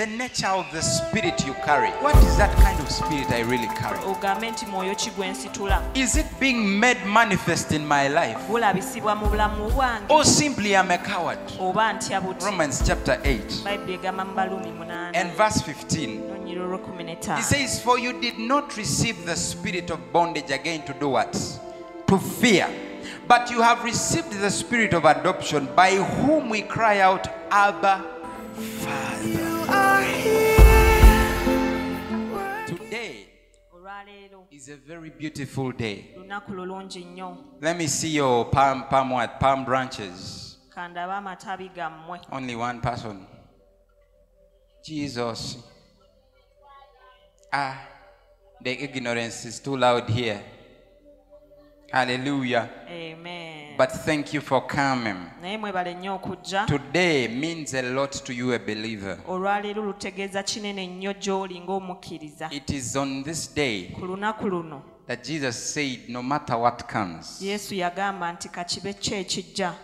the nature of the spirit you carry. What is that kind of spirit I really carry? Is it being made manifest in my life? Or simply I'm a coward? Romans chapter 8 and verse 15. He says, for you did not receive the spirit of bondage again to do what? To fear. But you have received the spirit of adoption, by whom we cry out, Abba, Father. Today is a very beautiful day. Let me see your palm branches. Only one person. Jesus. The ignorance is too loud here. Hallelujah. Amen. But thank you for coming. Today means a lot to you, a believer. It is on this day that Jesus said, no matter what comes, I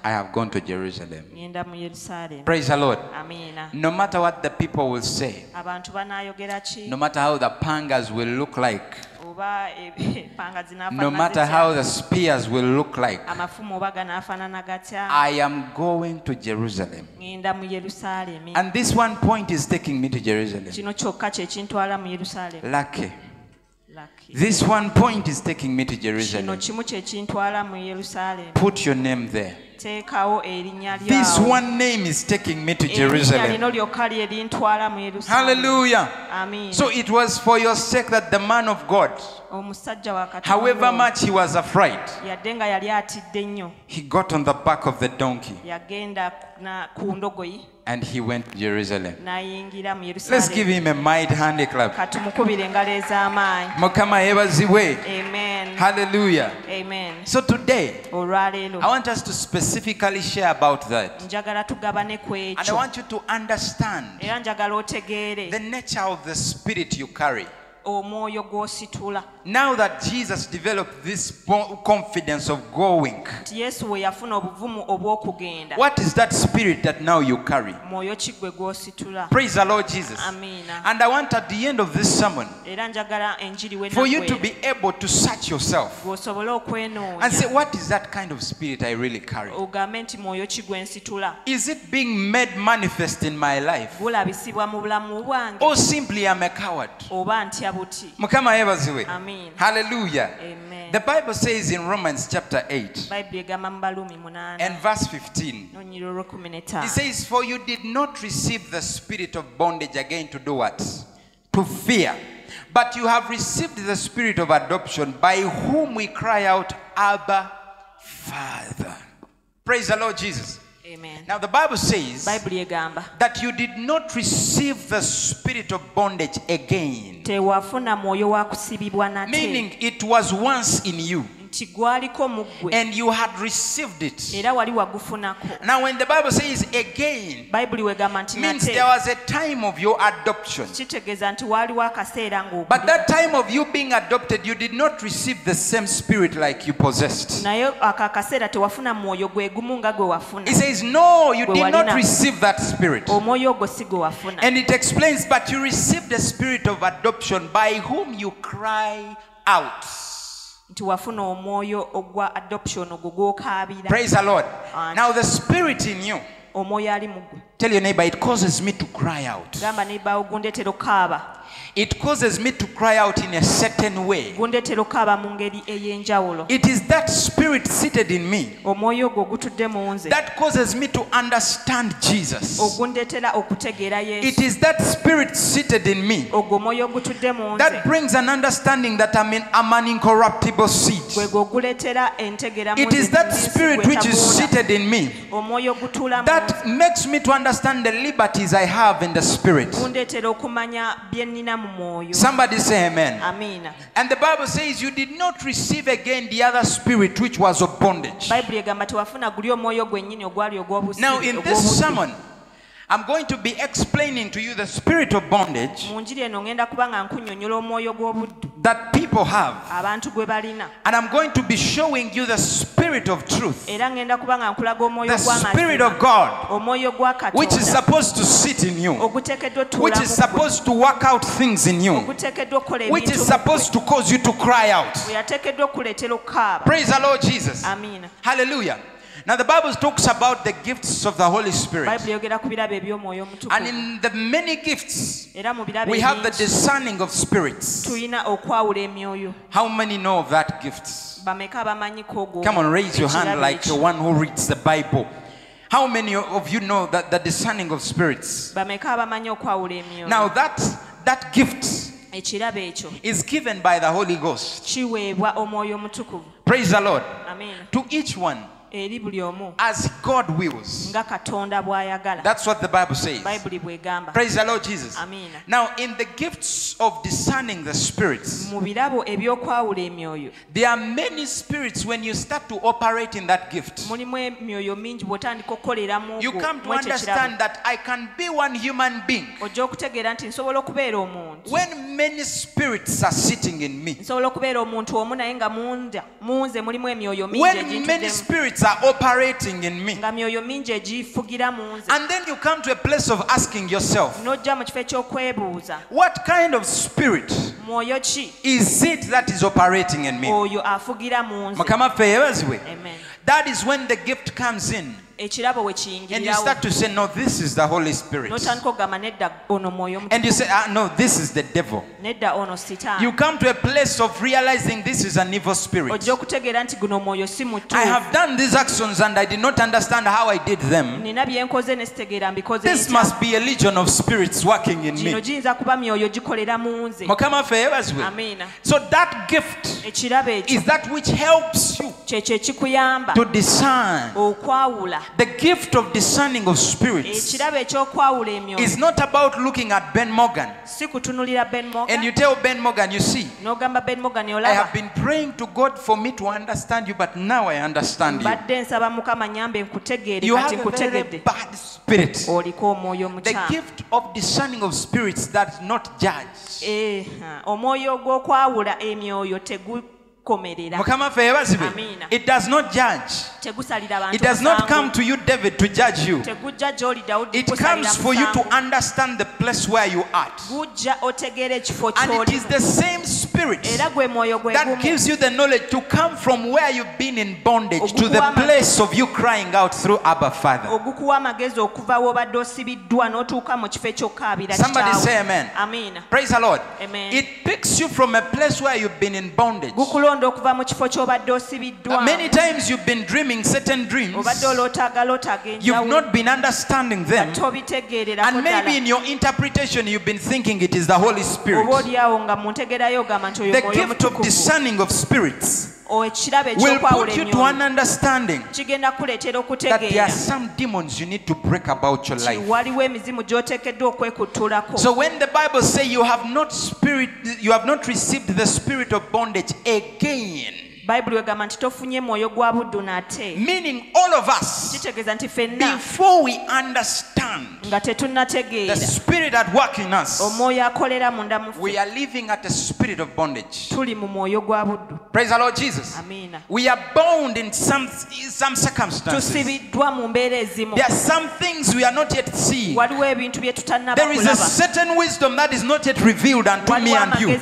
have gone to Jerusalem. Praise the Lord. No matter what the people will say, no matter how the pangas will look like, no matter how the spears will look like, I am going to Jerusalem. And this one point is taking me to Jerusalem. Lucky. This one point is taking me to Jerusalem. Put your name there. This one name is taking me to Jerusalem. Hallelujah. So it was for your sake that the man of God, however much he was afraid, he got on the back of the donkey and he went to Jerusalem. Let's give him a mighty hand clap. Amen. Hallelujah. Amen. So today, I want us to specifically share about that. And I want you to understand the nature of the spirit you carry. Now that Jesus developed this confidence of going, what is that spirit that now you carry? Praise the Lord Jesus. And I want at the end of this sermon for you to be able to search yourself and say, what is that kind of spirit I really carry? Is it being made manifest in my life? Or simply I'm a coward? Amen. Hallelujah. Amen. The Bible says in Romans chapter 8 and verse 15, it says, for you did not receive the spirit of bondage again to do what? To fear. But you have received the spirit of adoption, by whom we cry out, Abba, Father. Praise the Lord Jesus. Amen. Now the Bible says that you did not receive the spirit of bondage again. Meaning it was once in you. And you had received it. Now when the Bible says again, means there was a time of your adoption. But that time of you being adopted, you did not receive the same spirit like you possessed. It says, no, you did not receive that spirit. And it explains, but you received the spirit of adoption, by whom you cry out. Praise the Lord. Now the spirit in you, tell your neighbor, it causes me to cry out. It causes me to cry out in a certain way. It is that spirit seated in me that causes me to understand Jesus. It is that spirit seated in me that brings an understanding that I'm an incorruptible seed. It is that spirit which is seated in me that makes me to understand the liberties I have in the spirit. Somebody say amen. Amen. And the Bible says you did not receive again the other spirit which was of bondage. Now in this sermon, I'm going to be explaining to you the spirit of bondage that people have. And I'm going to be showing you the Spirit of truth, the Spirit of God, which is supposed to sit in you, which is supposed to work out things in you, which is supposed to cause you to cry out. Praise the Lord Jesus. Amen. Hallelujah. Now the Bible talks about the gifts of the Holy Spirit. And in the many gifts, we have the discerning of spirits. How many know of that gift? Come on, raise your hand like the one who reads the Bible. How many of you know that the discerning of spirits? Now that gift is given by the Holy Ghost. Praise the Lord. Amen. To each one, as God wills. That's what the Bible says. Praise the Lord Jesus. Amen. Now, in the gifts of discerning the spirits, there are many spirits. When you start to operate in that gift, you come to understand that I can be one human being when many spirits are sitting in me. When many spirits are operating in me. And then you come to a place of asking yourself, what kind of spirit is it that is operating in me? Amen. That is when the gift comes in. And you start to say, no, this is the Holy Spirit. And you say, no, this is the devil. You come to a place of realizing this is an evil spirit. I have done these actions and I did not understand how I did them. This must be a legion of spirits working in me. So that gift is that which helps you to discern. The gift of discerning of spirits is not about looking at Ben Morgan and you tell Ben Morgan, you see, I have been praying to God for me to understand you, but now I understand you. You have a very bad spirit. The gift of discerning of spirits does not judge. It does not judge. It does not come to you, David, to judge you. It comes for you to understand the place where you are. And it is the same spirit that gives you the knowledge to come from where you've been in bondage to the place of you crying out through Abba Father. Somebody say amen. Amen. Praise the Lord. Amen. It picks you from a place where you've been in bondage. Many times you've been dreaming certain dreams. You've not been understanding them. And maybe in your interpretation you've been thinking it is the Holy Spirit. The gift of discerning of spirits will put you to an understanding that there are some demons you need to break about your life. So when the Bible says you have not received the spirit of bondage again, meaning all of us, before we understand the spirit at work in us, we are living at a spirit of bondage. Praise the Lord Jesus. We are bound in some circumstances. There are some things we are not yet seeing. There is a certain wisdom that is not yet revealed unto me and you.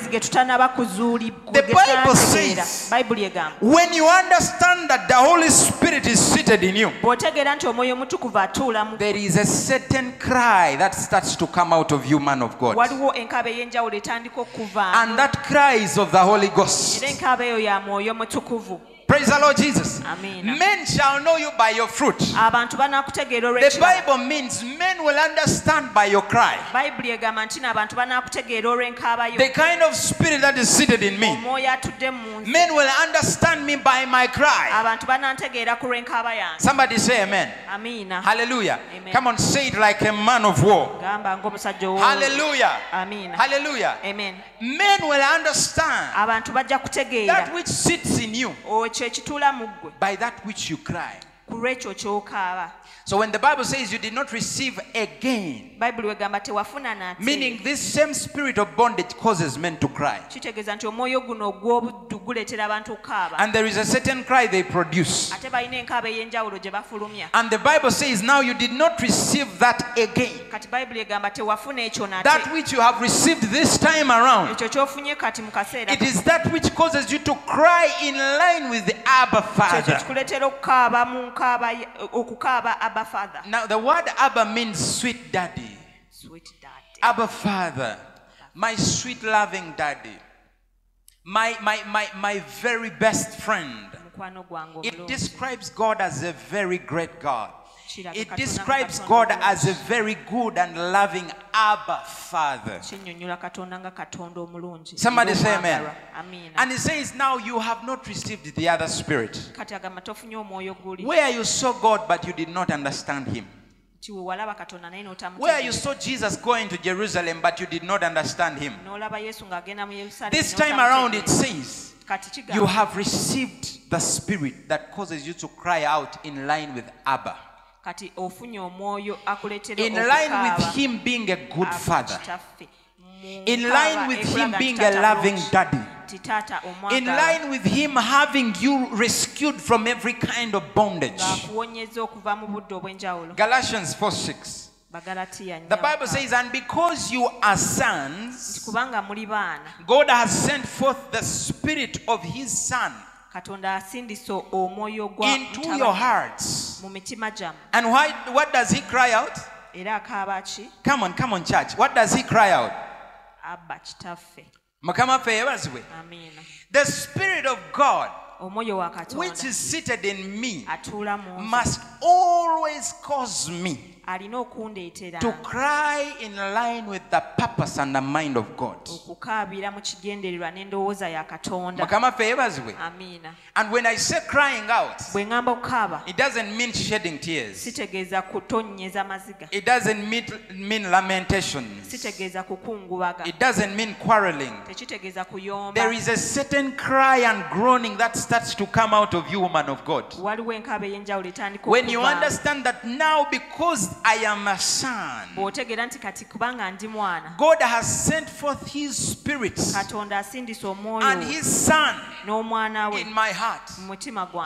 The Bible says, when you understand that the Holy Spirit is seated in you, there is a certain cry that starts to come out of you, man of God. And that cry is of the Holy Ghost. Praise the Lord Jesus. Amen. Men shall know you by your fruit. The Bible means men will understand by your cry. The kind of spirit that is seated in me, men will understand me by my cry. Somebody say amen. Hallelujah. Amen. Come on, say it like a man of war. Hallelujah. Hallelujah. Amen. Men will understand that which sits in you by that which you cry. So when the Bible says you did not receive again, meaning this same spirit of bondage causes men to cry. And there is a certain cry they produce. And the Bible says now you did not receive that again. That which you have received this time around, it is that which causes you to cry in line with the Abba Father. Now the word Abba means sweet daddy. Sweet daddy. Abba Father, my sweet loving daddy, my very best friend. It describes God as a very great God. It describes God as a very good and loving Abba Father. Somebody say amen. And he says now you have not received the other spirit, where you saw God but you did not understand him, where you saw Jesus going to Jerusalem but you did not understand him. This time around it says you have received the spirit that causes you to cry out in line with Abba, in line with him being a good father, in line with him being a loving daddy, in line with him having you rescued from every kind of bondage. Galatians 4:6. The Bible says, and because you are sons, God has sent forth the spirit of his son into your hearts. And what does he cry out? Come on church, what does he cry out? The spirit of God which is seated in me must always cause me to cry in line with the purpose and the mind of God. And when I say crying out, it doesn't mean shedding tears. It doesn't mean lamentations. It doesn't mean quarreling. There is a certain cry and groaning that starts to come out of you, woman of God. When you understand that now, because I am a son, God has sent forth his spirit and his son in my heart,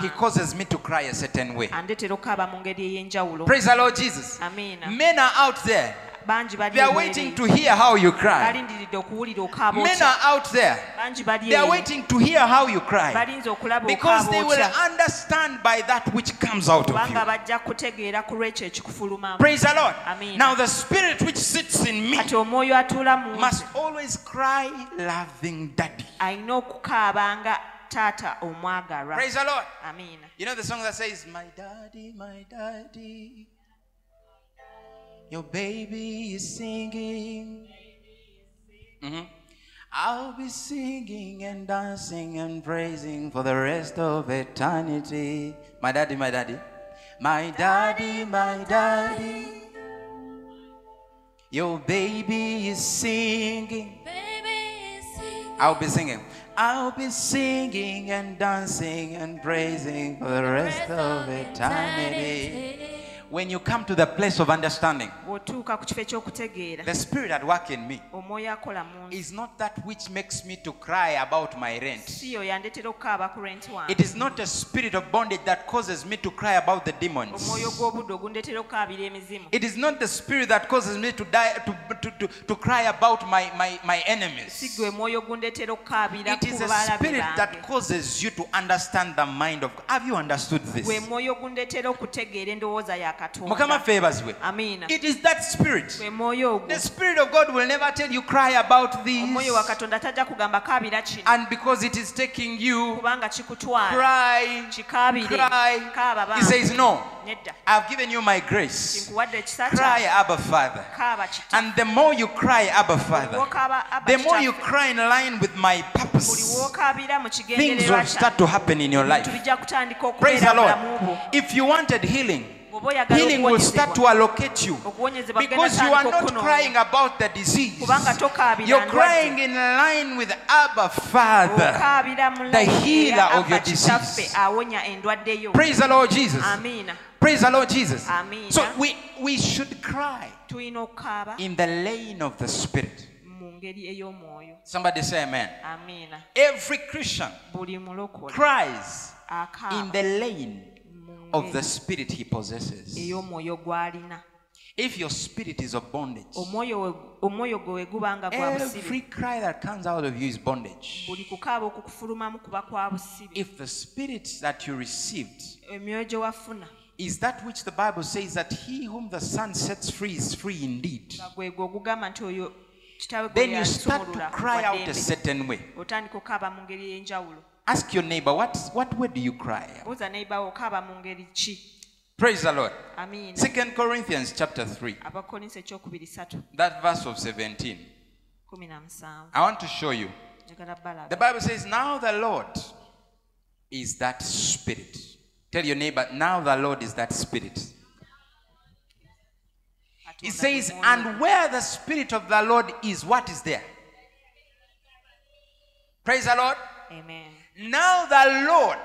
he causes me to cry a certain way. Praise the Lord Jesus. Men are out there, they are waiting to hear how you cry. Men are out there, they are waiting to hear how you cry, because they will understand by that which comes out of you. Praise the Lord. Now the spirit which sits in me must always cry, loving daddy. Praise the Lord. You know the song that says, my daddy, your baby is singing. I'll be singing and dancing and praising for the rest of eternity. My daddy, my daddy. My daddy, my daddy. Your baby is singing. I'll be singing. I'll be singing and dancing and praising for the rest of eternity. When you come to the place of understanding, the spirit at work in me is not that which makes me to cry about my rent. It is not a spirit of bondage that causes me to cry about the demons. It is not the spirit that causes me to to cry about my enemies. It is a spirit that causes you to understand the mind of God. Have you understood this? It is that spirit. The spirit of God will never tell you cry about this, and because it is taking you, cry. He says no, I've given you my grace. Cry, Abba Father. And the more you cry, Abba Father, the more you cry in line with my purpose, things will start to happen in your life. Praise the Lord. If you wanted healing, healing will start to allocate you. Because you are not crying about the disease. You're crying in line with Abba Father, the healer of your disease. Praise the Lord Jesus. Praise the Lord Jesus. So we should cry in the lane of the Spirit. Somebody say amen. Every Christian cries in the lane of the Spirit he possesses. If your spirit is of bondage, every cry that comes out of you is bondage. If the spirit that you received is that which the Bible says that he whom the Son sets free is free indeed, then you start to cry out a certain way. Ask your neighbor, what way do you cry? Praise the Lord. 2 Corinthians chapter 3, that verse of 17. I want to show you. The Bible says, now the Lord is that Spirit. Tell your neighbor, now the Lord is that Spirit. It says, and where the Spirit of the Lord is, what is there? Praise the Lord. Amen. Now the Lord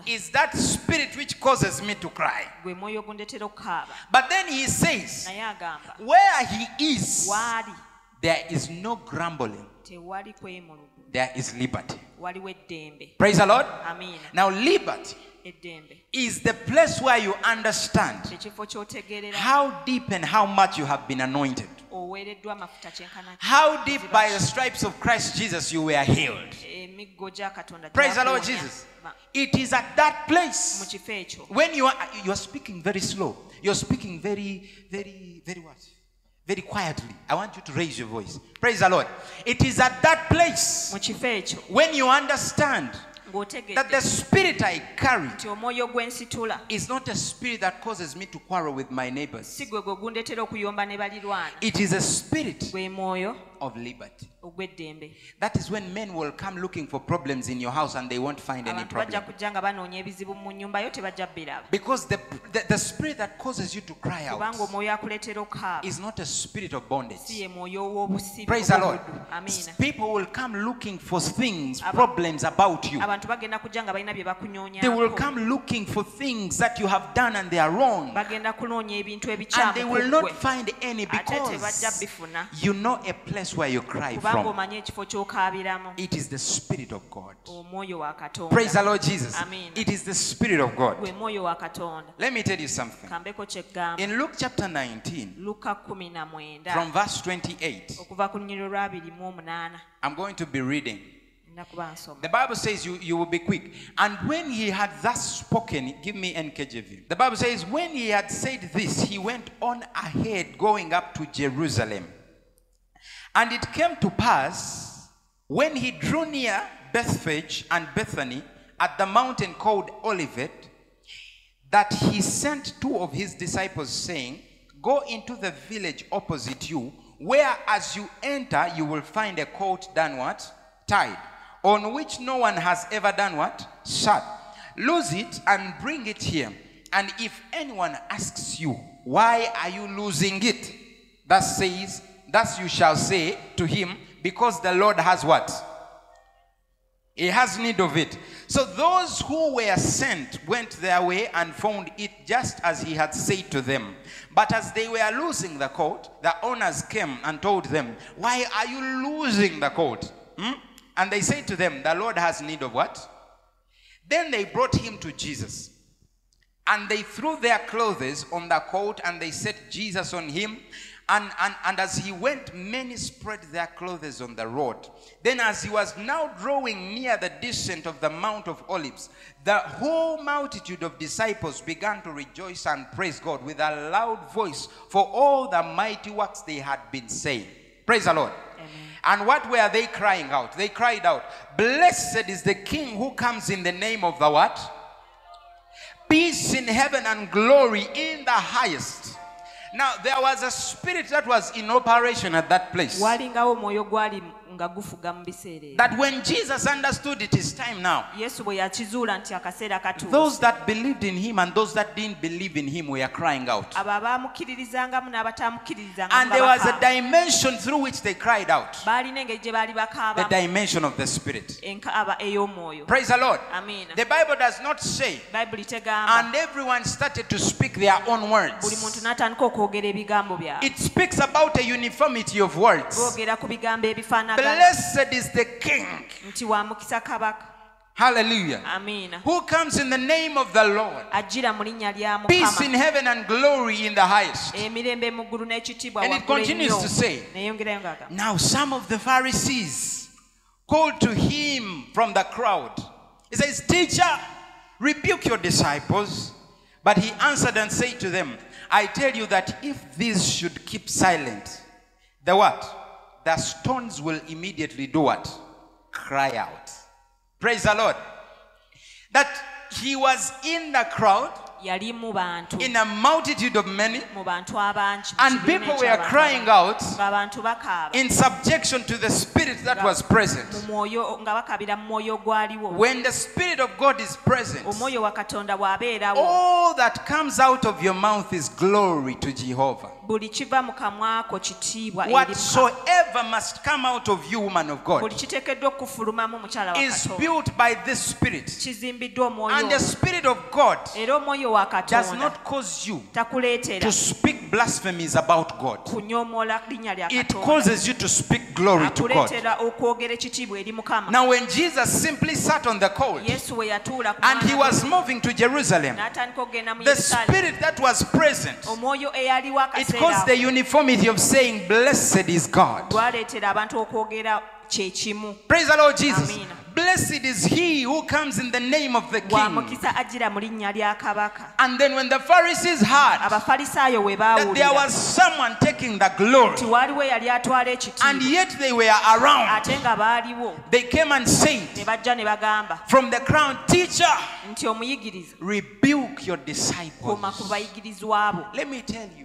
is that Spirit which causes me to cry. But then he says, where he is, there is no grumbling. There is liberty. Praise the Lord. Now liberty is the place where you understand how deep and how much you have been anointed. How deep by the stripes of Christ Jesus you were healed. Praise the Lord Jesus. It is at that place when you are speaking very slow. You're speaking very what? Very quietly. I want you to raise your voice. Praise the Lord. It is at that place when you understand that the spirit I carry is not a spirit that causes me to quarrel with my neighbors. It is a spirit of liberty. That is when men will come looking for problems in your house and they won't find any problem. Because the spirit that causes you to cry out is not a spirit of bondage. Praise the Lord. People will come looking for things, problems about you. They will come looking for things that you have done and they are wrong. And they will not find any because you know a place where you cry from. It is the Spirit of God. Praise the Lord Jesus. It is the Spirit of God. Let me tell you something. In Luke chapter 19, from verse 28, I'm going to be reading. The Bible says you will be quick. And when he had thus spoken, give me NKJV. The Bible says, when he had said this, he went on ahead, going up to Jerusalem. And it came to pass, when he drew near Bethphage and Bethany, at the mountain called Olivet, that he sent two of his disciples, saying, go into the village opposite you, where as you enter, you will find a colt done what? Tied, on which no one has ever done what? Sat. Loose it and bring it here. And if anyone asks you, why are you losing it? Thus you shall say to him, because the Lord has what? He has need of it. So those who were sent went their way and found it just as he had said to them. But as they were losing the colt, the owners came and told them, why are you losing the colt? And they said to them, the Lord has need of what? Then they brought him to Jesus. And they threw their clothes on the colt, and they set Jesus on him. And as he went, many spread their clothes on the road. Then as he was now drawing near the descent of the Mount of Olives, the whole multitude of disciples began to rejoice and praise God with a loud voice for all the mighty works they had been saying. Praise the Lord. Amen. And what were they crying out? They cried out, blessed is the King who comes in the name of the what? Peace in heaven and glory in the highest. Now there was a spirit that was in operation at that place. That when Jesus understood it is time now, those that believed in him and those that didn't believe in him were crying out. And there was a dimension through which they cried out. The dimension of the Spirit. Praise the Lord. The Bible does not say, and everyone started to speak their own words. It speaks about a uniformity of words. Blessed is the King. Hallelujah. Who comes in the name of the Lord. Peace in heaven and glory in the highest. And it continues to say, now some of the Pharisees called to him from the crowd. He says, Teacher, rebuke your disciples. But he answered and said to them, I tell you that if these should keep silent, the what? The stones will immediately do what? Cry out. Praise the Lord. That he was in the crowd, in a multitude of many, and people were crying out in subjection to the Spirit that was present. When the Spirit of God is present, all that comes out of your mouth is glory to Jehovah. Whatsoever must come out of you, woman of God, is built by this Spirit. And the Spirit of God does not cause you to speak blasphemies about God. It causes you to speak glory to God. Now when Jesus simply sat on the colt and he was moving to Jerusalem, the Spirit that was present, it caused the uniformity of saying, Blessed is God. Praise the Lord Jesus. Amen. Blessed is he who comes in the name of the King. And then when the Pharisees heard that there was someone taking the glory, and yet they were around, they came and said from the crowd, Teacher, rebuke your disciples. Let me tell you,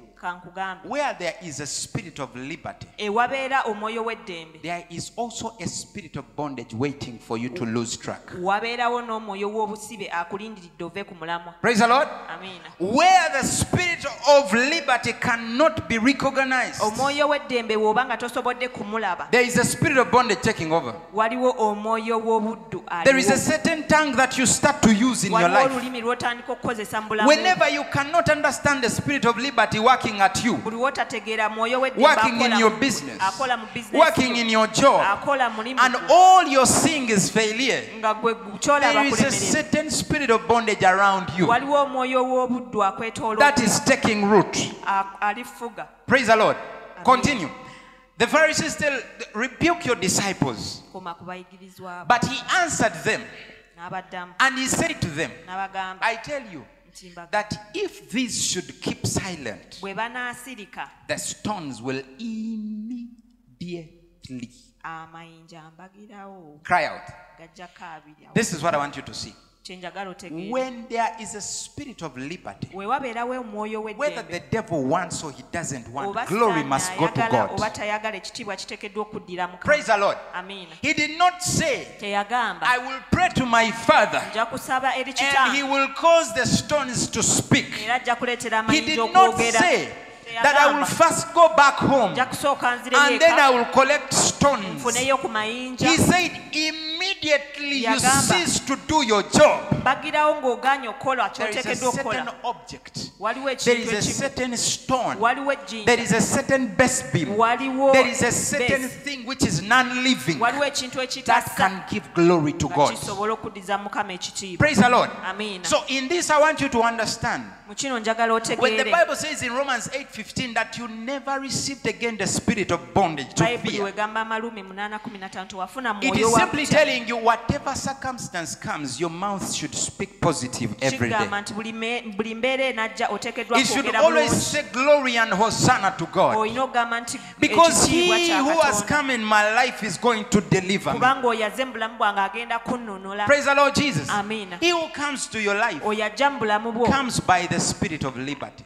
where there is a spirit of liberty, there is also a spirit of bondage waiting for you to lose track. Praise the Lord. Amen. Where the spirit of liberty cannot be recognized, there is a spirit of bondage taking over. There is a certain tongue that you start to use in your life. Whenever you cannot understand the spirit of liberty working at you, working in your business, working in your job, and all you're seeing is failure, there is a certain spirit of bondage around you that is taking root. Praise the Lord. Continue. The Pharisees tell, rebuke your disciples. But he answered them and he said to them, I tell you that if these should keep silent, the stones will immediately cry out. This is what I want you to see. When there is a spirit of liberty, whether the devil wants or he doesn't want, glory must go to God. Praise the Lord. He did not say, I will pray to my Father and he will cause the stones to speak. He did not say that I will first go back home and then I will collect stones. He said, immediately you cease to do your job, there is a certain object, there is a certain stone, there is a certain base beam, there is a certain thing which is non-living that can give glory to God. Praise the Lord. So in this I want you to understand, when the Bible says in Romans 8:15 that you never received again the spirit of bondage to fear, it is simply telling you whatever circumstance comes, your mouth should speak positive every day. It should always say glory and hosanna to God, because he who has come in my life is going to deliver me. Praise the Lord Jesus. He who comes to your life comes by the spirit of liberty.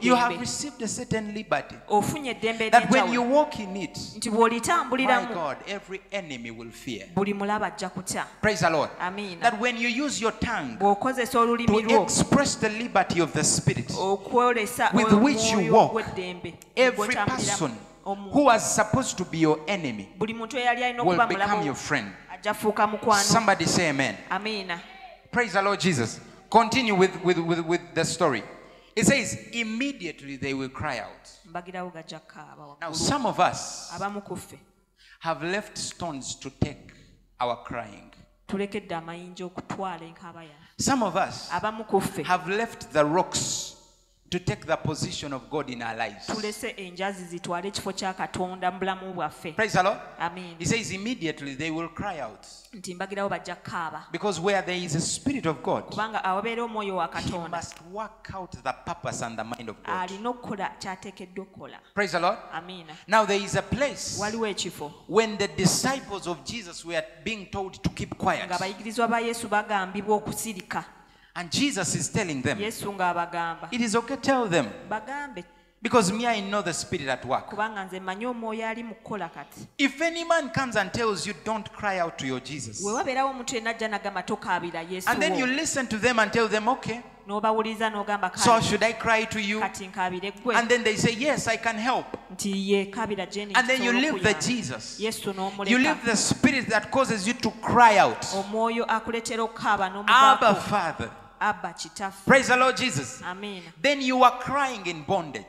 You have received a certain liberty that when you walk in it, my God, every enemy will fear. Praise the Lord. That when you use your tongue to express the liberty of the spirit with which you walk, every person who was supposed to be your enemy will become your friend. Somebody say amen. Praise the Lord Jesus. Continue with the story. It says, immediately they will cry out. Now some of us have left stones to take our crying. Some of us have left the rocks to take the position of God in our lives. Praise the Lord. Amen. He says immediately they will cry out. Because where there is a spirit of God, He must work out the purpose and the mind of God. Praise the Lord. Amen. Now there is a place when the disciples of Jesus were being told to keep quiet. And Jesus is telling them, it is okay, tell them. Because me, I know the spirit at work. If any man comes and tells you, don't cry out to your Jesus, and then you listen to them and tell them, okay, so should I cry to you? And then they say, yes, I can help. And then you leave the Jesus. You leave the spirit that causes you to cry out. Abba, Father. Praise the Lord Jesus. Amen. Then you are crying in bondage.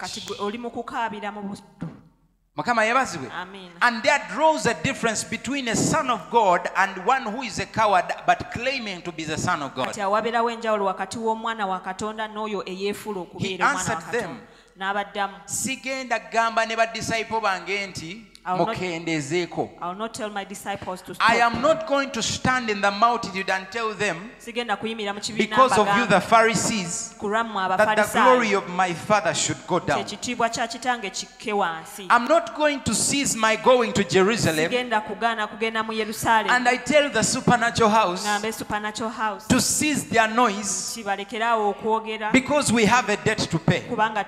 Amen. And there draws a difference between a son of God and one who is a coward but claiming to be the son of God. He answered them, sigenda gamba ne badisciple bange nti I will not tell my disciples to stop. I am not going to stand in the multitude and tell them, because of you the Pharisees, that the glory of my Father should go down. I'm not going to cease my going to Jerusalem and I tell the supernatural house to cease their noise because we have a debt to pay. I'm not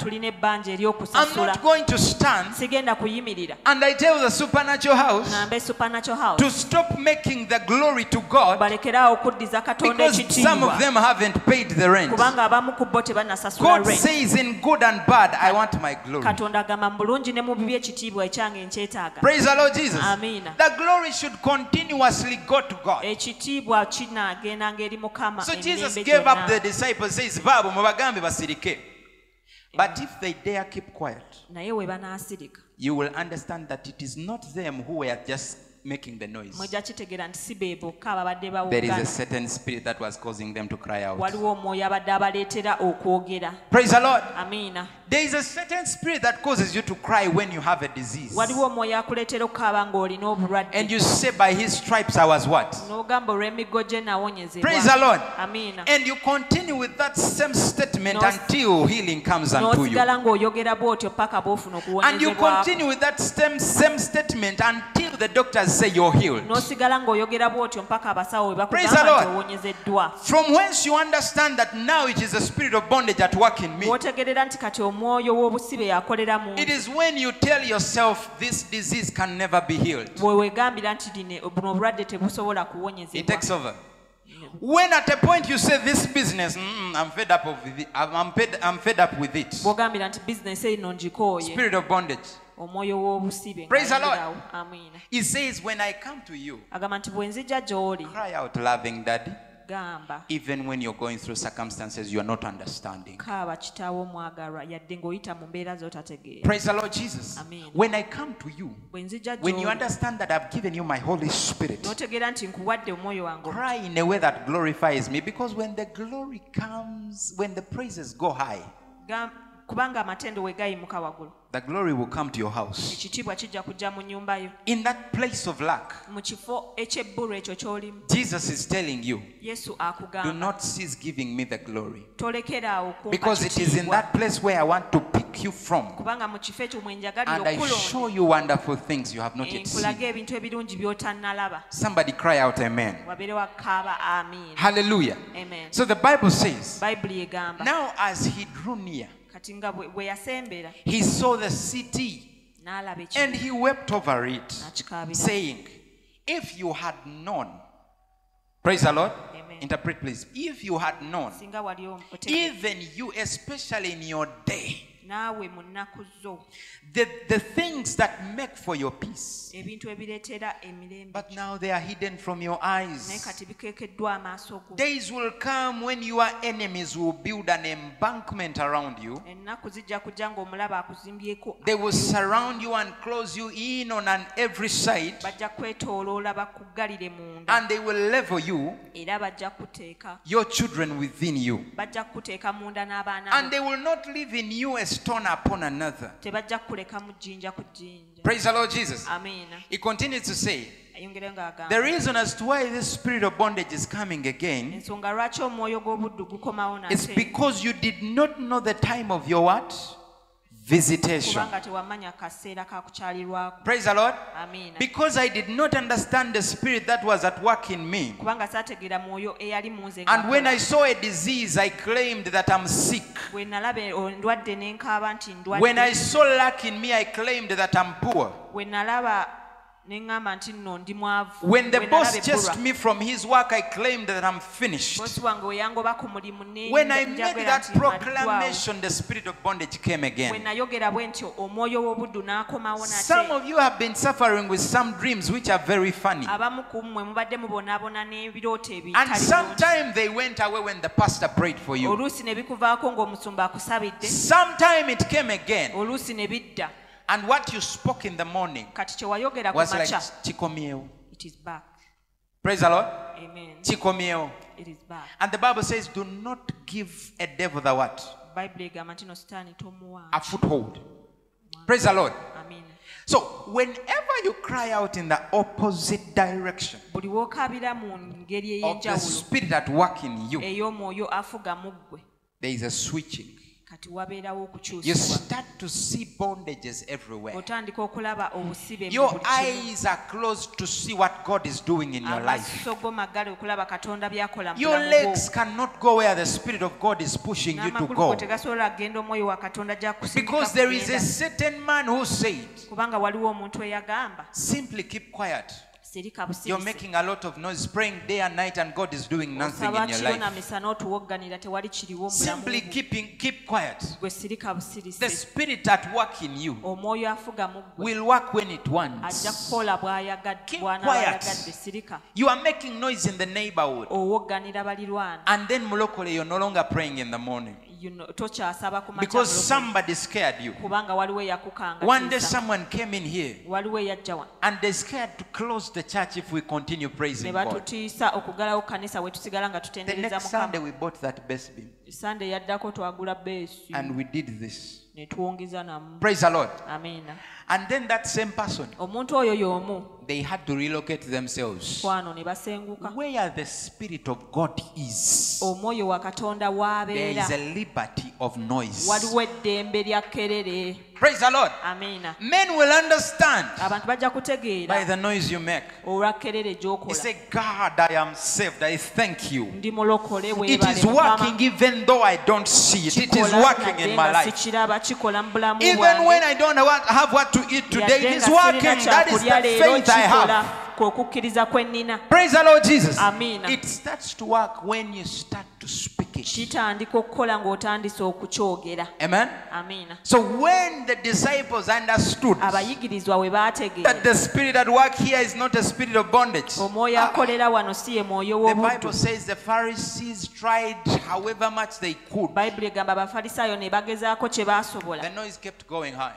going to stand and I tell the supernatural house to stop making the glory to God because some of them haven't paid the rent. God says in good and bad, I want my glory. Praise the Lord Jesus. The glory should continuously go to God. So Jesus gave up the disciples, says, but if they dare keep quiet, you will understand that it is not them who were just making the noise. There is a certain spirit that was causing them to cry out. Praise the Lord. Amen. There is a certain spirit that causes you to cry when you have a disease. And you say, by his stripes I was what? Praise the Lord. Amen. And you continue with that same statement until healing comes unto you. And you continue with that same statement until the doctors say you're healed. Praise the Lord. From whence you understand that now it is the spirit of bondage at work in me. It is when you tell yourself this disease can never be healed. It takes over. When at a point you say this business, I'm fed up with it. I'm fed up with it. Spirit of bondage. Praise the Lord. Amen. He says, when I come to you, cry out, loving Daddy. Even when you're going through circumstances you are not understanding. Praise the Lord Jesus. Amen. When I come to you, when you understand that I've given you my Holy Spirit, cry in a way that glorifies me, because when the glory comes, when the praises go high, the glory will come to your house. In that place of lack, Jesus is telling you, do not cease giving me the glory, because it is in that place where I want to pick pick you from, and I show you wonderful things you have not yet seen. Somebody cry out amen. Hallelujah. Amen. So the Bible says, now as he drew near, he saw the city and he wept over it, saying, if you had known, praise the Lord. Amen. Interpret please. If you had known, even you, especially in your day, the things that make for your peace, but now they are hidden from your eyes. Days will come when your enemies will build an embankment around you. They will surround you and close you in on every side, and they will level you, your children within you, and they will not live in you a stone upon another. Praise the Lord Jesus. Amen. He continues to say, the reason as to why this spirit of bondage is coming again is because you did not know the time of your what? Visitation. Praise the Lord. Amen. Because I did not understand the spirit that was at work in me. And when I saw a disease, I claimed that I'm sick. When I saw lack in me, I claimed that I'm poor. When the boss chased me from his work, I claimed that I'm finished. When I made that proclamation, the spirit of bondage came again. Some of you have been suffering with some dreams which are very funny. And sometimes they went away when the pastor prayed for you. Sometimes it came again. And what you spoke in the morning was like chikomio. It is back. Praise the Lord. Amen. Chikomio. It is back. And the Bible says, do not give a devil the what? A foothold. Praise the Lord. Amen. So whenever you cry out in the opposite direction of the spirit at work in you, there is a switching. You start to see bondages everywhere. Your eyes are closed to see what God is doing in your life. Your legs cannot go where the Spirit of God is pushing you to go. Because there is a certain man who said, simply keep quiet. You're making a lot of noise, praying day and night, and God is doing nothing in your life. Simply keep quiet. The spirit at work in you will work when it wants. Keep quiet. You are making noise in the neighborhood, and then mulokole, you're no longer praying in the morning. Because somebody scared you. One day someone came in here and they scared to close the church if we continue praising God. The next Sunday we bought that bass beam and we did this. Praise the Lord. Amen. And then that same person, they had to relocate themselves where the Spirit of God is. There is a liberty of noise. Praise the Lord. Amen. Men will understand by the noise you make. You say, God, I am saved. I thank you. It is working even though I don't see it. It is working in my life. Even when I don't have what to eat today, it is working. That is the faith I have. Praise the Lord Jesus. Amen. It starts to work when you start to speak it. Amen. Amen. So when the disciples understood that the spirit at work here is not a spirit of bondage, the Bible says the Pharisees tried however much they could. The noise kept going high.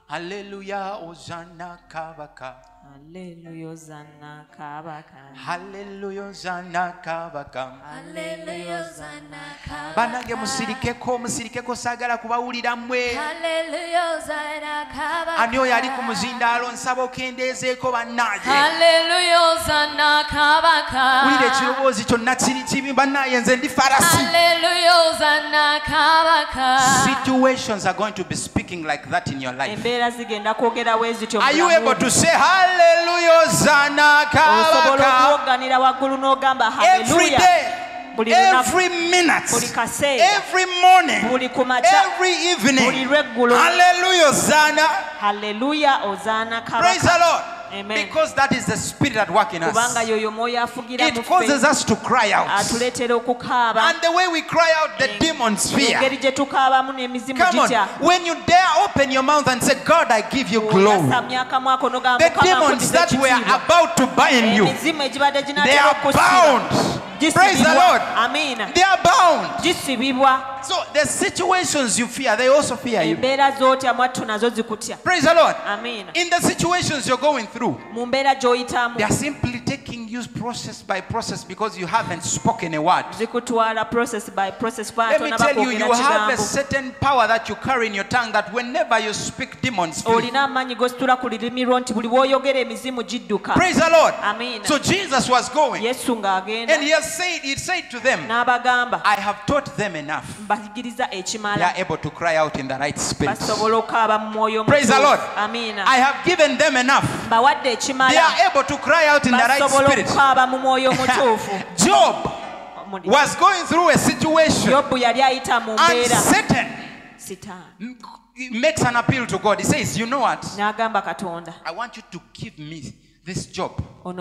Hallelujah, Hosanna, Kabaka. Hallelujah, Hosanna Kabaka. Hallelujah, Hosanna Kabaka. Hallelujah, Hosanna Kabaka. Banange musirikeko sagala kubawulira mmwe. Hallelujah, Hosanna Kabaka. Ani oyo ali ku muzindaalo nsaba okendeezeeko bannaaye. Hallelujah, Hosanna Kabaka. Wulira ekirowoozi kyonna kiri kibi bannaaye nze ndi farasi. Hallelujah, Hosanna Kabaka. Situations are going to be speaking like that in your life. Embeera zigenda kwogerawo ezityo. Are you able to say Hallelujah, Hosanna Kabaka? Every day, every minute, every morning, every evening. Hallelujah, Hosanna. Hallelujah, Hosanna Kabaka. Praise the Lord. Amen. Because that is the spirit at work in us. It causes us to cry out. And the way we cry out, the demons fear. Come on. When you dare open your mouth and say, God, I give you glory, the demons that were about to bind you, they are bound. Praise the Lord. Amen. They are bound. So the situations you fear, they also fear you. Praise the Lord. Amen. In the situations you're going through, they are simply taking you process by process because you haven't spoken a word. Let me tell you, you have a certain power that you carry in your tongue that whenever you speak, demons flee. Praise the Lord. Amen. So Jesus was going, and he said to them, I have taught them enough. They are able to cry out in the right spirit. Praise the Lord. Amen. I have given them enough. They are able to cry out in the right spirit. Job was going through a situation, and Satan makes an appeal to God. He says, you know what? I want you to give me this job. And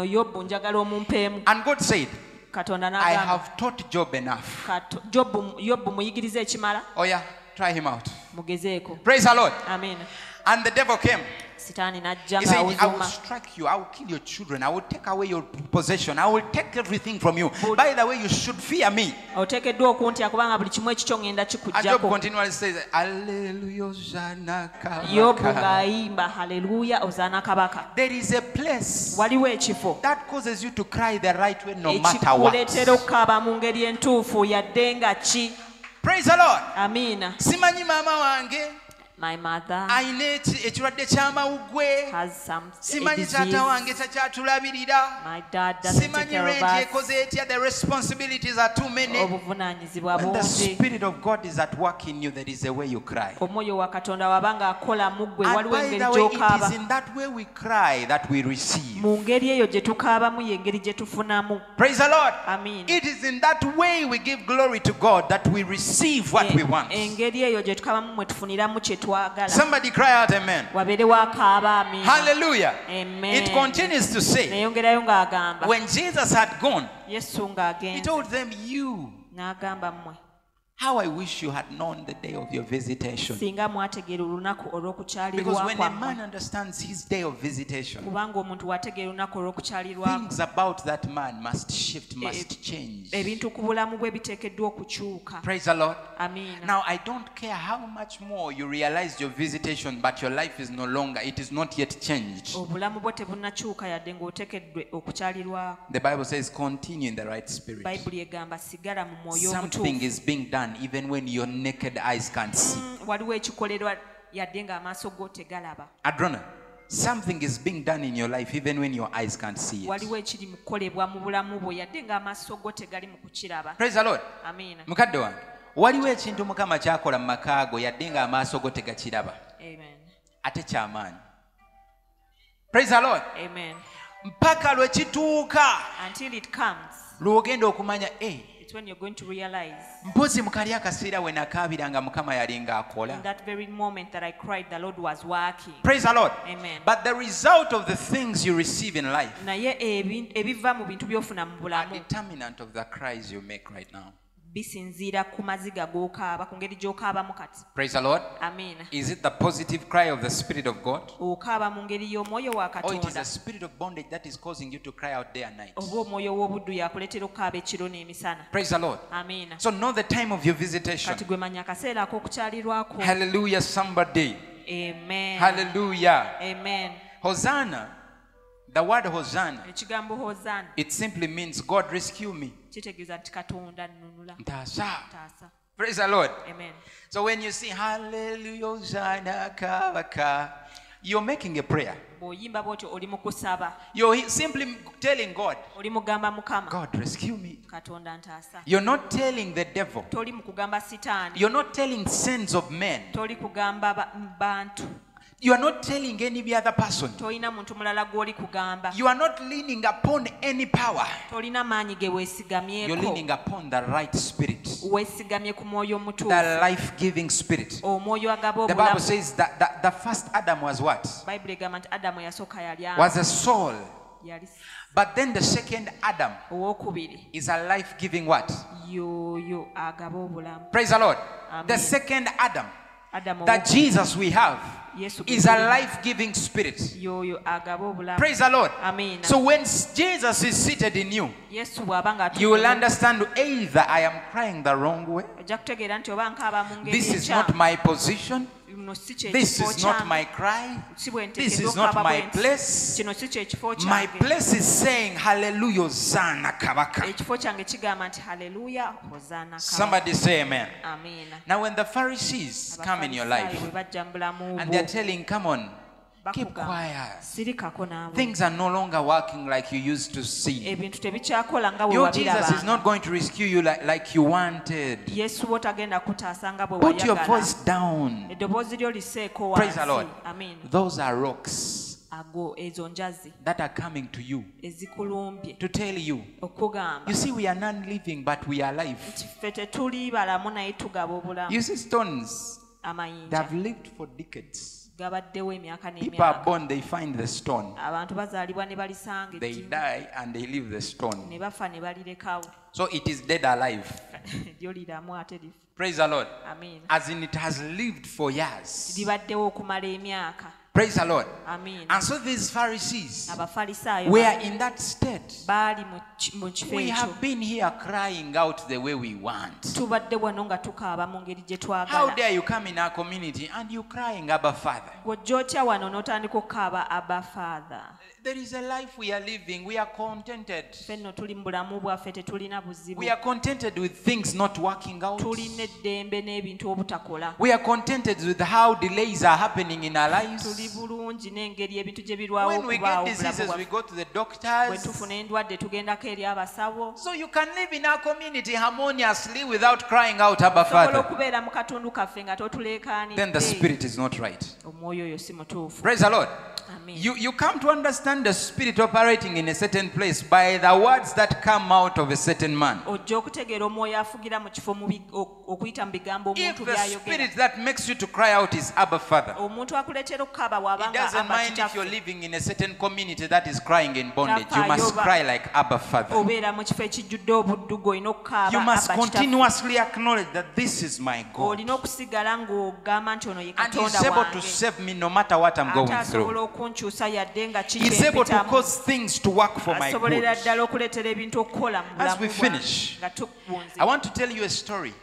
God said, I have taught Job enough. Oh yeah, try him out. Praise the Lord. Amen. And the devil came. He said, I will strike you, I will kill your children, I will take away your possession, I will take everything from you. By the way, you should fear me. And Job continually says, Hallelujah, Hosanna Kabaka. There is a place that causes you to cry the right way no matter what. Praise the Lord. Amen. Simanyi mama wange. My mother has some disease. My dad doesn't take care of us. The responsibilities are too many. When the Spirit of God is at work in you, there is a way you cry. And by the way, it is in that way we cry that we receive. Praise the Lord. Amen. It is in that way we give glory to God that we receive what we want. Somebody cry out amen. Hallelujah. Amen. It continues to say, when Jesus had gone, he told them, how I wish you had known the day of your visitation. Because when a man understands his day of visitation, things about that man must shift, must change. Praise the Lord. Amen. Now, I don't care how much more you realize your visitation, but your life is no longer, it is not yet changed. The Bible says, continue in the right spirit. Something is being done even when your naked eyes can't see. Adrona, something is being done in your life even when your eyes can't see it. Praise the Lord. Amen. Mukadde wange, waliwo ekintu Mukama kyakola mu maka go yadde nga amaaso go tegakiraba. Amen. Ate kyamaanyi. Praise the Lord. Amen. Mpaka lwe kituuka until it comes. Lwogenda okumanya when you're going to realize mpozi mukali akaseera we nakaabiranga Mukama yalinga akola. In that very moment that I cried, the Lord was working. Praise the Lord. Amen. But the result of the things you receive in life are determinant of the cries you make right now. Praise the Lord. Amen. Is it the positive cry of the Spirit of God? Or it is the spirit of bondage that is causing you to cry out day and night? Praise the Lord. Amen. So know the time of your visitation. Hallelujah, somebody. Amen. Hallelujah. Amen. Hosanna The word Hosanna, it simply means God rescue me. Praise the Lord. Amen. So when you sing hallelujah, Hosanna, Kavaka, you're making a prayer. You're simply telling God, God rescue me. You're not telling the devil. You're not telling sins of men. You are not telling any other person. You are not leaning upon any power. You're leaning upon the right spirit. The life-giving spirit. The Bible says that the first Adam was what? Was a soul. But then the second Adam is a life-giving what? Praise the Lord. Amen. The second Adam, that Jesus we have, is a life-giving spirit. Praise the Lord. Amen. So when Jesus is seated in you, you will understand either I am crying the wrong way. This is not my position. This is not my cry. This is not my place. My place is saying hallelujah, Hosanna, Kabaka. Somebody say amen. Amen. Now when the Pharisees come in your life and they're telling, come on, keep quiet. Things are no longer working like you used to see. Your Jesus is not going to rescue you like you wanted. Put your voice down. Praise the Lord. Those are rocks that are coming to you to tell you, you see, we are non-living but we are alive. You see, stones, they have lived for decades. People are born, they find the stone. They die and they leave the stone. So it is dead alive. Praise the Lord. Amen. As in it has lived for years. Praise the Lord. Amen. And so these Pharisees were in that state. We have been here crying out the way we want. How dare you come in our community and you crying Abba Father? There is a life we are living. We are contented. We are contented with things not working out. We are contented with how delays are happening in our lives. When we get diseases, we go to the doctors. So you can live in our community harmoniously without crying out Abba Father. Then the spirit is not right. Praise the Lord. Amen. You come to understand the spirit operating in a certain place by the words that come out of a certain man. If the spirit that makes you to cry out is Abba Father, it doesn't mind if you're living in a certain community that is crying in bondage. You must cry like Abba Father. You must continuously acknowledge that this is my God. And He's able to save me no matter what I'm going through. He's able to cause things to work for my good. As we finish, I want to tell you a story.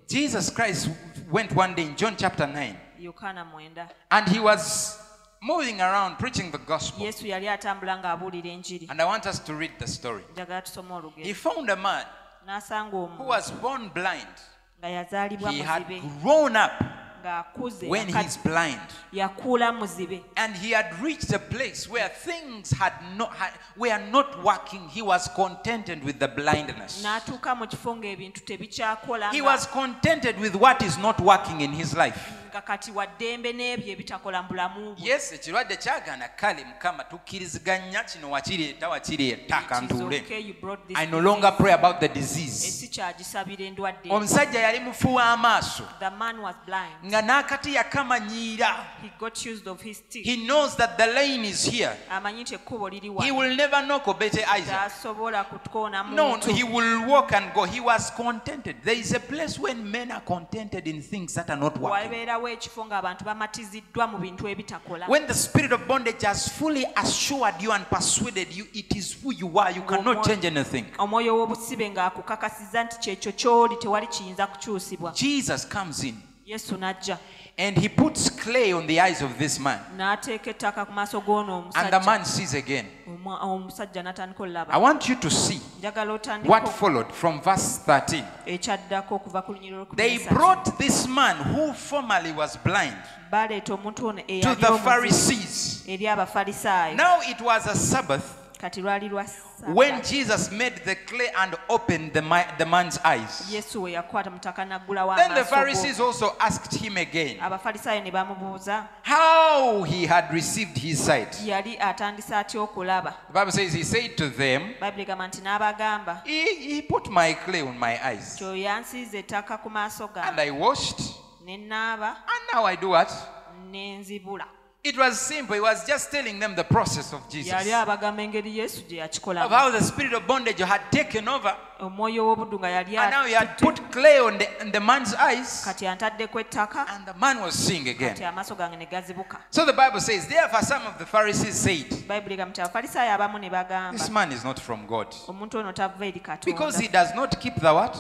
Jesus Christ went one day in John chapter 9, and he was moving around preaching the gospel. And I want us to read the story. He found a man who was born blind. He had grown up when he's blind, and he had reached a place where things were not working. He was contented with the blindness. He was contented with what is not working in his life. Yes, ekirwadde kyagana kale Mukama tukkiriziganya kino wakireeta wakireeta kantuule. I no longer pray about the disease. Omusajja yali mufu w'amaaso nga n'akati yakamanyiira. He knows that the lane is here. He will never knock Obete Isaac. No, he will walk and go. He was contented. There is a place when men are contented in things that are not working. When the spirit of bondage has fully assured you and persuaded you it is who you are, you cannot change anything. Jesus comes in. Yesu n'ajja. And he puts clay on the eyes of this man. N'ateeka ettaka ku maaso g'ono omusajja. And the man sees again. Omusajja n'atandika olaba. I want you to see what followed from verse 13. Ekyaddako okuva ku lunyiriro lw'ekkumi They n'esatu. brought this man who formerly was blind Baleeta omuntu ono to eyali the omuzibu Pharisees. eri Abafalisaayo. Now it was a Sabbath Kati lwali lwa when Jesus made the clay and opened the man's eyes. Yesu we yakwata mutaka n'aggulawo Then the amaaso Pharisees go. also asked him again Abafalisaayo ne bamubuuza how he had received his sight. yali atandise atya okulaba. The Bible says he said to them, Bayibuli egamba nti n'abagamba he put my clay on my eyes kyo yansiiza ettaka ku maaso and gange I washed ne naaba and now I do what? ne nzibula. It was simple. He was just telling them the process of Jesus. Yali abagamba engeri Yesu gye Of yakikolamu. how the spirit of bondage had taken over. Omwoyo w'obuddu nga yali And now he had atutte. put clay on the man's eyes. Kati antaddeko ettaka And the man was seeing kati again. amaaso gange ne gazibuka. So the Bible says, therefore some of the Pharisees said, Bayibuli egamba nti Abafalisaayo abamu ne this bagamba man is not from God. omuntu ono tava eri Because Katonda he does not keep the what?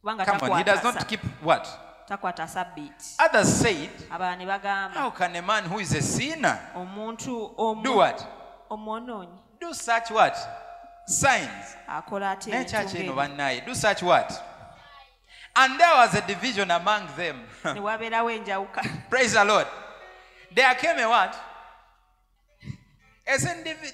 kubanga Come on, he does takwata not keep what? takwata sabbiiti. Others said, Abalala ne bagamba how can a man who is a sinner omuntu do what? omwonoonyi Do such what? Signs. akola atya Ne church ebintu eno ng'ebyo? bannaye, do such what? And there was a division among them. Ne wabeerawo enjawuka. Praise the Lord. There came a what? A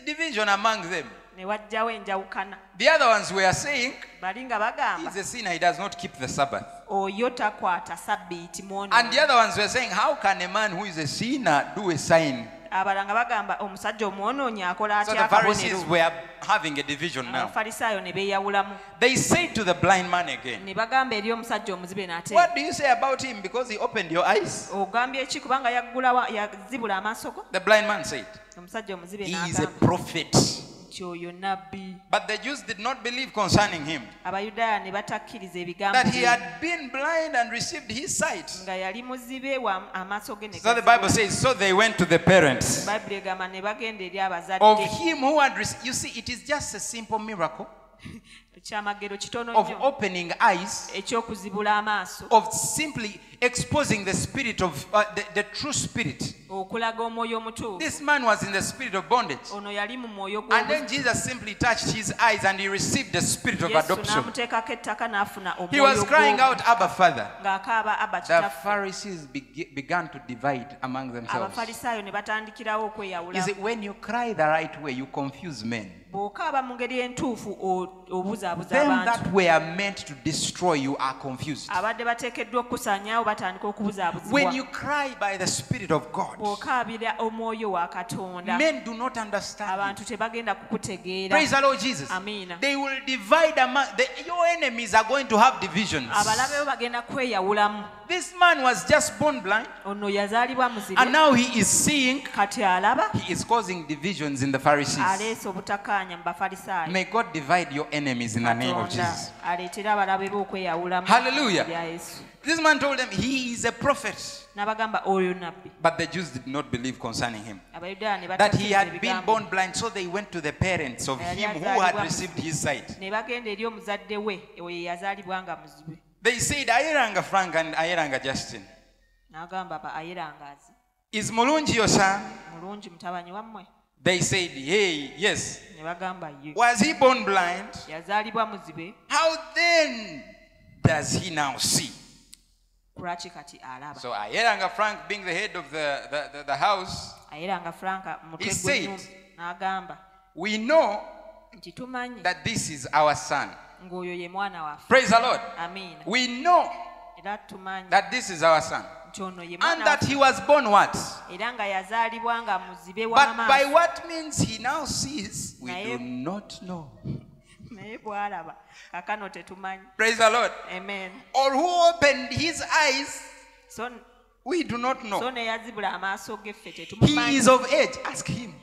division among them. Ne wajjawo enjawukana. The other ones were saying, Bali nga bagamba he's a sinner, he does not keep the Sabbath. oyo takwata sabbiiti And mwonoonyi. the other ones were saying, how can a man who is a sinner do a sign? Abalala nga bagamba omusajja omwonoonyi akola So atya the Pharisees akabonero. were having a division now. Abafalisaayo ne beeyawulamu. They said to the blind man again, Ne bagamba eri omusajja omuzibe nate. what do you say about him because he opened your eyes? Ogambye ki kubanga yazibula amaaso go? The blind man said, Omusajja omuzibe he is a n'agamba prophet. nti oyo nabbi. But the Jews did not believe concerning him Abayudaaya ne batakkiriza ebigambo that he bye, had been blind and received his sight. nga yali muzibe wa amaaso ge ne So the Bible gazibula. says, so they went to the parents Bayibuli egamba ne bagenda eri of abazadde. him who had received. You see, it is just a simple miracle Ekyamagero kitono of nnyo opening eyes, eky'okuzibula amaaso, of simply exposing the spirit of the true spirit. okulaga omwoyo omutuufu. This man was in the spirit of bondage. Ono yali mu mwoyo And then gw'obuzibu. Jesus simply touched his eyes and he received the spirit of Yesu adoption. n'amuteekako ettaka n'afuna He was omwoyo crying gw'obu- out, Abba, Father. ng'akaaba aba The kitaffe. Pharisees began to divide among themselves. Abafalisaayo ne batandikirawo Is okweyawulamu. it when you cry the right way, you confuse men? Bw'okaaba mu ngeri entuufu obuzaabuza Them abantu. that were meant to destroy you are confused. Abadde bateekeddwa okukusaanyaawo batandika When okubuzaabuzibwa. you cry by the Spirit of God, Bw'okaabira omwoyo wa Katonda, men do not understand. abantu tebagenda kukutegeera. Praise the Lord Jesus. Amina. They will divide among your enemies are going to have divisions. Abalabe bo bagenda kweyawulamu. This man was just born blind Ono yazaalibwa and muzibe, now he is seeing. kati alaba, He is causing divisions in the Pharisees. aleese obutakkaanya mu Bafalisaayo. May God divide your enemies in the name of Katonda Jesus. aleetere abalabe be okweyawulamu. Hallelujah. Bya Yesu. This man told them he is a prophet. N'abagamba oyo nabbi. But the Jews did not believe concerning him. Abayudaaya ne That he batakkiriza had been ebigambo. born blind, so they went to the parents of him who had received his sight. Ne bagenda eri omuzadde we oyo yazaalibwa nga muzibe. They said, Ayeranga Frank and Ayeranga Justin, N'agamba ayerangaazi. is Mulungi your son? Mulungi mutabanyi wammwe? They said, hey, yes. Ne bagamba ye. Was he born blind? Yazaalibwa muzibe, How then does he now see? kulwaki kati alaba? So Ayeranga Frank, being the head of the house, Ayeranga Franka He mutwe said, gw'ennyumba n'agamba we know nti tumanyi that this is our son. ng'oyo ye mwana waffe. Praise the Lord. Amiina. We know Era tumanyi that this is our son. nti ono ye And mwana that waffe. he was born what? Era nga yazaalibwa nga muzibe But by w'amaaso. what means he now sees, we Naye- do not know. Naye bw'alaba kakano tetumanyi. Praise the Lord. Amen. Or who opened his eyes, So we do not know. ne yazibula amaaso g'effe He tetumumanyi. is of age. Ask him.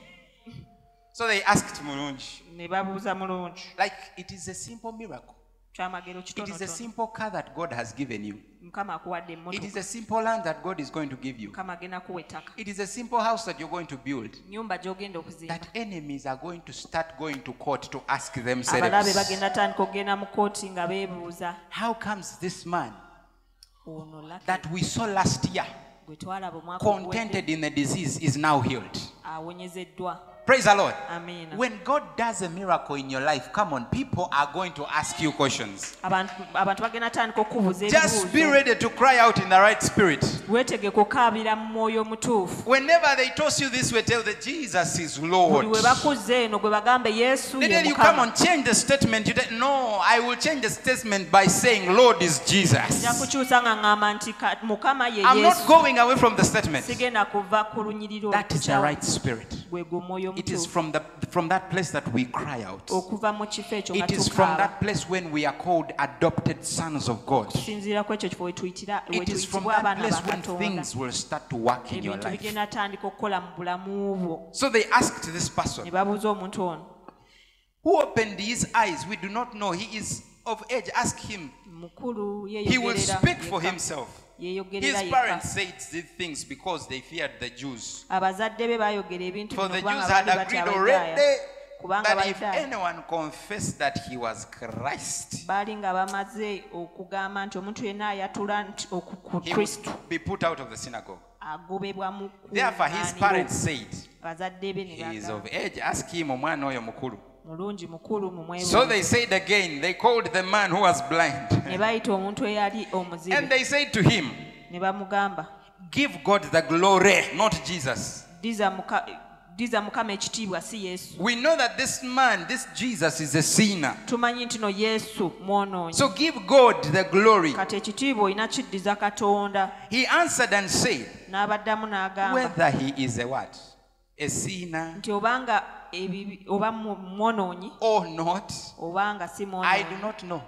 So they asked Mulungi. Ne babuuza Mulungi. Like, it is a simple miracle. Kyamagero It is a kitonotono. simple car that God has given you. Mukama akuwadde It is emmotoka. a simple land that God is going to give you. Mukama agenda kuwa ettaka. It is a simple house that you're going to build. Nnyumba gy'ogenda okuzimba. That enemies are going to start going to court to ask Abalabe themselves, bagenda tandika okugenda mu kkooti nga beebuuza. how comes this man that we saw last year, contented in the disease, is now healed. Praise the Lord. Amen. When God does a miracle in your life, come on, people are going to ask you questions. Just be ready to cry out in the right spirit. Whenever they toss you this way, tell them Jesus is Lord. They tell you, come on, change the statement. You tell, no, I will change the statement by saying Lord is Jesus. I'm not going away from the statement. That is the right spirit. It is from that place that we cry out. It is from that place when we are called adopted sons of God. It is from that place when things will start to work in your life. So they asked this person, who opened his eyes? We do not know. He is of age. Ask him. He will speak for himself. His parents said these things because they feared the Jews. For the Jews had agreed already that if anyone confessed that he was Christ, he would be put out of the synagogue. Therefore his parents said, he is of age, ask him omwana oyo mukulu. So they said again, they called the man who was blind. And they said to him, give God the glory, not Jesus. We know that this man, this Jesus, is a sinner. So give God the glory. He answered and said, whether he is a what? A sinner or not, I do not know.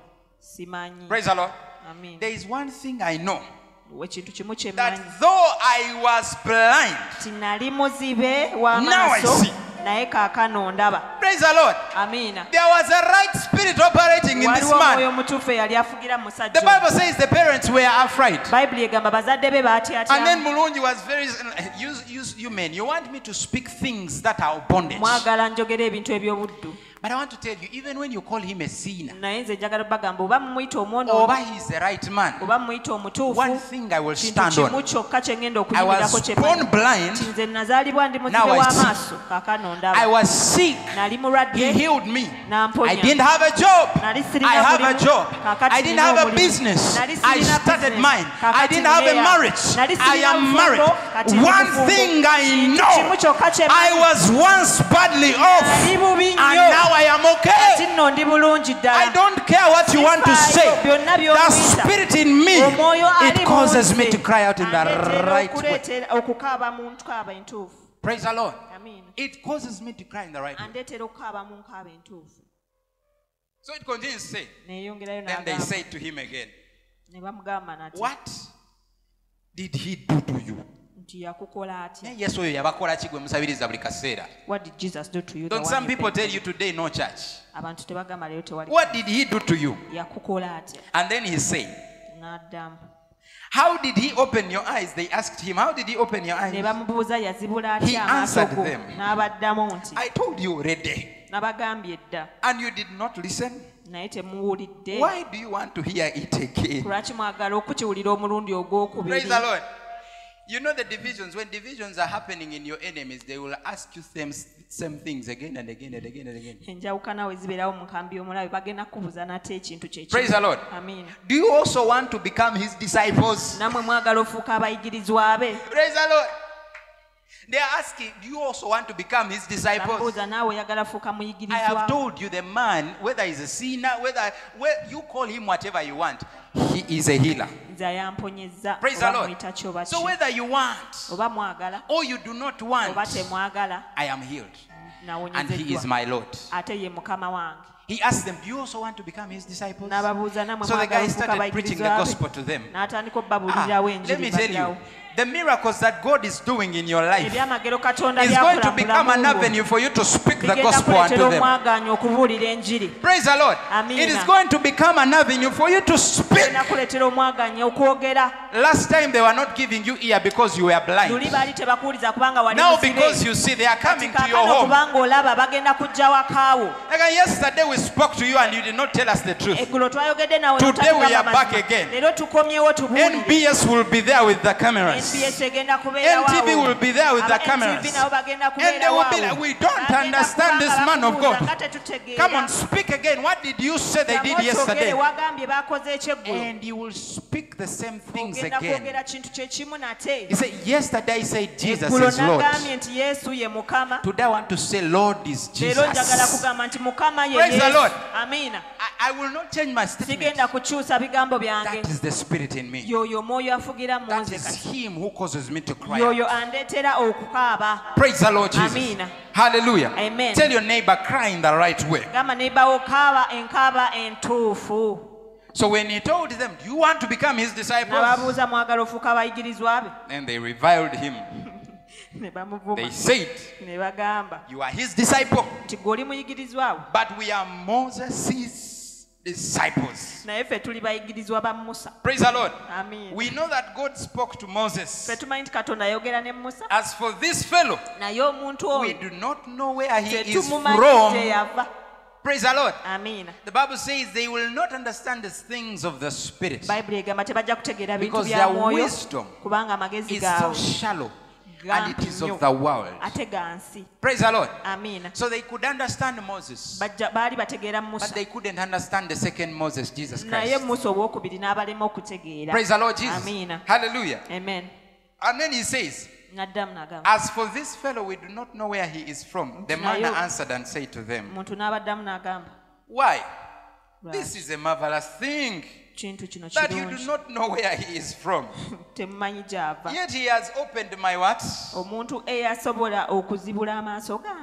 Praise the Lord. Amen. There is one thing I know, that though I was blind, now I see. Praise the Lord. Amen. There was a right spirit operating in this man. The Bible says the parents were afraid. And then Mulungi was very, you men, you want me to speak things that are bondage. But I want to tell you, even when you call him a sinner, or he's the right man, one thing I will stand on. I was born blind, now I see. I was sick, he healed me. I didn't have a job, I have a job. I didn't have a business, I started mine. I didn't have a marriage, I am married. One thing I know, I was once badly off, and now I am okay. I don't care what you want to say. The spirit in me, it causes me to cry out in the right way. Praise the Lord. It causes me to cry in the right way. So it continues to say, then they say to him again, what did he do to you? What did Jesus do to you? Don't some people tell you today no church? What did he do to you? And then he said, how did he open your eyes? They asked him, how did he open your eyes? He answered them, I told you already, and you did not listen. Why do you want to hear it again? Praise the Lord. You know the divisions. When divisions are happening in your enemies, they will ask you same things again and again and again and again. Praise the Lord. Amen. Do you also want to become his disciples? Praise the Lord. They are asking, do you also want to become his disciples? I have told you the man, whether he's a sinner, whether you call him whatever you want, he is a healer. Praise the Lord. So whether you want or you do not want, I am healed. And he is my Lord. He asked them, do you also want to become his disciples? So the guy started preaching the gospel to them. Let me tell you, the miracles that God is doing in your life is going to become an avenue for you to speak the gospel unto them. Praise the Lord. It is going to become an avenue for you to speak. Last time they were not giving you ear because you were blind. Now because you see, they are coming to your home. Like yesterday we spoke to you and you did not tell us the truth. Today we are back again. NBS will be there with the cameras. NTV will be there with the cameras. And they will be like, we don't understand this man of God. Come on, speak again. What did you say they did yesterday? And you will speak the same things again. He said, yesterday I said Jesus is Lord. Today I want to say Lord is Jesus. Praise the Lord. I will not change my statement. That is the spirit in me. That is him who causes me to cry out. Praise the Lord Jesus. Hallelujah. Amen. Tell your neighbor, cry in the right way. So when he told them, do you want to become his disciples? Then they reviled him. They said, you are his disciple, but we are Moses' disciples. Praise the Lord. We know that God spoke to Moses. As for this fellow, we do not know where he is from. Praise the Lord. The Bible says they will not understand the things of the Spirit because their wisdom is so shallow and it is of the world. Praise the Lord. So they could understand Moses, but they couldn't understand the second Moses, Jesus Christ. Praise the Lord Jesus. Hallelujah. Amen. And then he says, as for this fellow, we do not know where he is from. The man answered and said to them, why? This is a marvelous thing, that you do not know where he is from. Yet he has opened my what?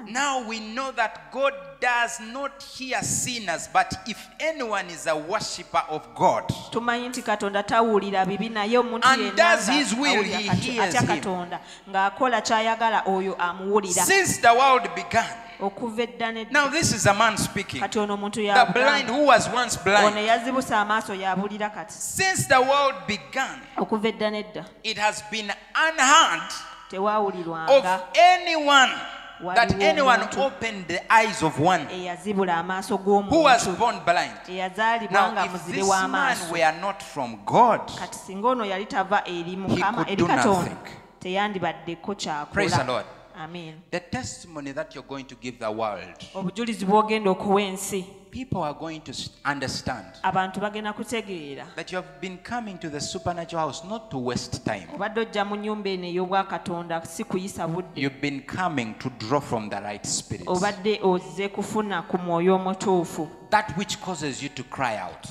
Now we know that God does not hear sinners, but if anyone is a worshipper of God and does his will, he hears him. Since the world began. Now this is a man speaking, the blind who was once blind. Since the world began, it has been unheard of anyone that anyone opened the eyes of one who was born blind. Now if this man were not from God, he could do nothing. Praise the Lord. The testimony that you're going to give the world, people are going to understand that you have been coming to the supernatural house not to waste time. You've been coming to draw from the right spirit, that which causes you to cry out.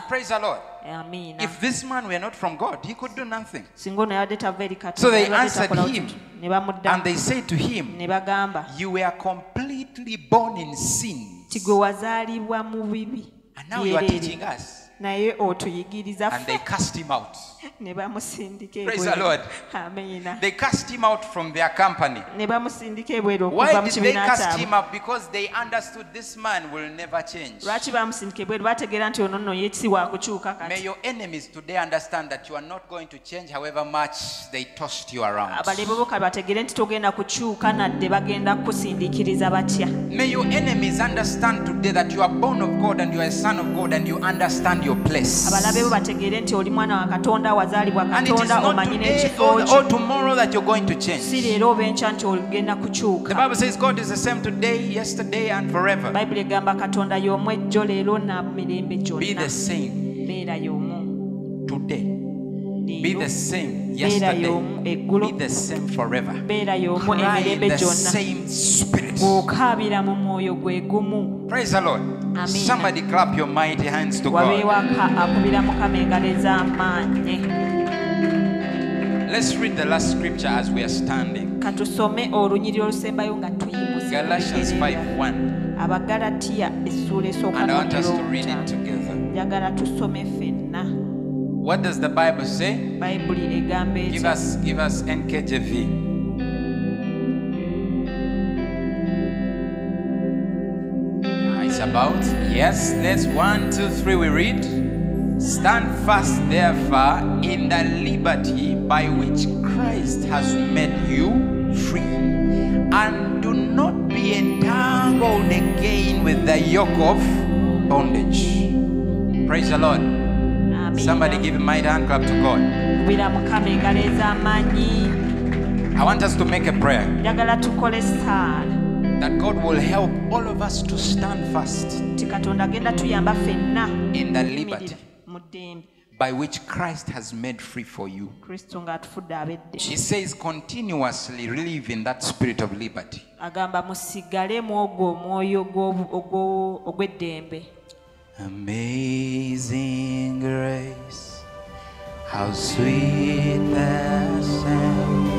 Praise the Lord. If this man were not from God, he could do nothing. So they answered him and they said to him, you were completely born in sin, and now you are teaching us. And they cast him out. Praise the Lord. They cast him out from their company. Why did they cast him out? Because they understood this man will never change. May your enemies today understand that you are not going to change however much they tossed you around. May your enemies understand today that you are born of God and you are a son of God and you understand your place. And it is not today or tomorrow that you're going to change. The Bible says God is the same today, yesterday, and forever. Be the same today. Be the same yesterday. Be the same forever. Cry in the same spirit. Praise the Lord. Amen. Somebody clap your mighty hands to God. Let's read the last scripture as we are standing. Galatians 5:1. And I want us to read it together. What does the Bible say? Give us NKJV. It's about, yes, let's 1, 2, 3 we read. Stand fast therefore in the liberty by which Christ has made you free, and do not be entangled again with the yoke of bondage. Praise the Lord. Somebody give a mighty hand clap to God. I want us to make a prayer that God will help all of us to stand fast in the liberty by which Christ has made free for you. She says continuously live in that spirit of liberty. Amazing grace, how sweet the sound